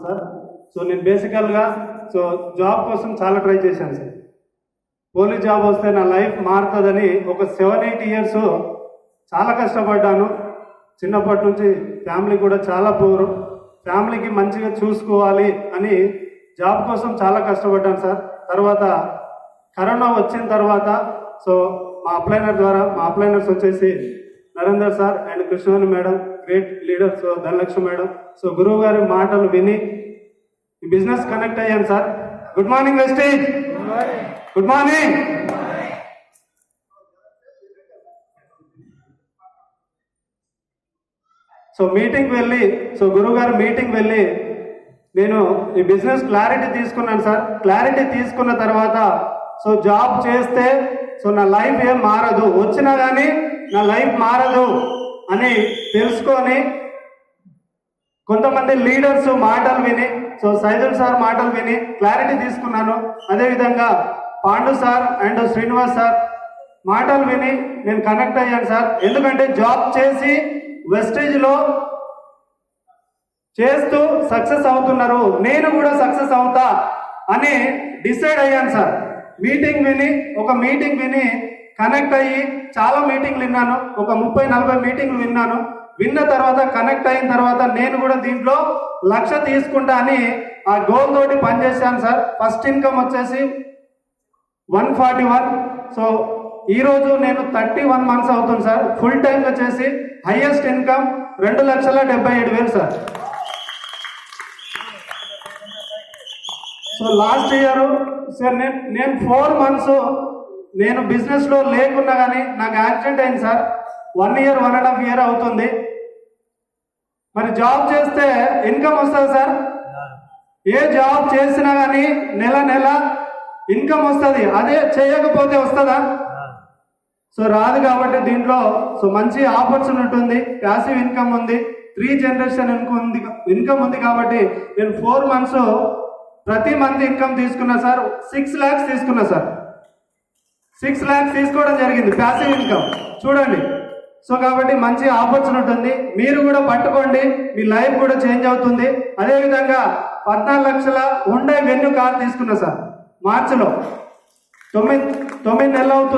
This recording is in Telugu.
సార్. సో నేను బేసికల్గా జాబ్ కోసం చాలా ట్రై చేశాను సార్. పోలీస్ జాబ్ వస్తే నా లైఫ్ మారుతుందని ఒక 7-8 ఇయర్స్ చాలా కష్టపడ్డాను. చిన్నప్పటి నుంచి ఫ్యామిలీ కూడా చాలా పూర్, ఫ్యామిలీకి మంచిగా చూసుకోవాలి అని జాబ్ కోసం చాలా కష్టపడ్డాను సార్. తర్వాత కరోనా వచ్చిన తర్వాత మా అప్లైనర్స్ వచ్చేసి Narender sir and Krishnaveni madam, great leader. Dhanalakshmi madam. గురువు గారి మాటలు విని ఈ బిజినెస్ కనెక్ట్ అయ్యాను సార్. గుడ్ మార్నింగ్ వెస్టేజ్. Good morning. మీటింగ్ వెళ్ళి గురువుగారు మీటింగ్ వెళ్ళి నేను ఈ బిజినెస్ క్లారిటీ తీసుకున్నాను సార్. క్లారిటీ తీసుకున్న తర్వాత జాబ్ చేస్తే నా లైఫ్ ఏం మారదు, వచ్చినా కానీ నా లైఫ్ మారదు అని తెలుసుకొని కొంతమంది లీడర్స్ మాటలు విని సైదుల్ సార్ మాటలు విని క్లారిటీ తీసుకున్నాను. అదేవిధంగా Pandu sir and Srinivas sir మాటలు విని నేను కనెక్ట్ అయ్యాను సార్. ఎందుకంటే జాబ్ చేసి వెస్టేజ్లో చేస్తూ సక్సెస్ అవుతున్నారు, నేను కూడా సక్సెస్ అవుతా అని డిసైడ్ అయ్యాను సార్. మీటింగ్ విని కనెక్ట్ అయ్యి చాలా మీటింగ్లు విన్నాను. ఒక 30-40 మీటింగ్లు విన్నాను. విన్న తర్వాత కనెక్ట్ అయిన తర్వాత నేను కూడా దీంట్లో 1,00,000 తీసుకుంటా అని ఆ గోల్ తోటి పనిచేశాను సార్. ఫస్ట్ ఇన్కమ్ వచ్చేసి 141. ఈరోజు నేను 31 మంత్స్ అవుతుంది సార్. ఫుల్ టైం వచ్చేసి highest income 2,77,000 sir. Last year sir నేను 4 మంత్స్ నేను బిజినెస్లో లేకున్నా కానీ నాకు యాక్సిడెంట్ అయింది సార్. 1 ఇయర్ 1.5 ఇయర్ అవుతుంది. మరి జాబ్ చేస్తే ఇన్కమ్ వస్తుంది సార్. ఏ జాబ్ చేసినా కానీ నెల ఇన్కమ్ వస్తుంది. అదే చేయకపోతే వస్తుందా? రాదు. కాబట్టి దీంట్లో మంచి ఆపర్చునిటీ ఉంది, ప్యాసివ్ ఇన్కమ్ ఉంది, 3 జనరేషన్ ఇన్కమ్ ఉంది. కాబట్టి నేను 4 మంత్స్ ప్రతి మంత్ ఇన్కమ్ తీసుకున్నా సార్. 6 lakhs తీసుకున్నా సార్. 6 lakhs తీసుకోవడం జరిగింది ప్యాసివ్ ఇన్కమ్. చూడండి. కాబట్టి మంచి ఆపర్చునిటీ ఉంది. మీరు కూడా పట్టుకోండి, మీ లైఫ్ కూడా చేంజ్ అవుతుంది. అదేవిధంగా 14 లక్షల హుండై వెన్యూ కార్ తీసుకున్నా సార్. మార్చిలో 9 నెలలు అవుతుంది.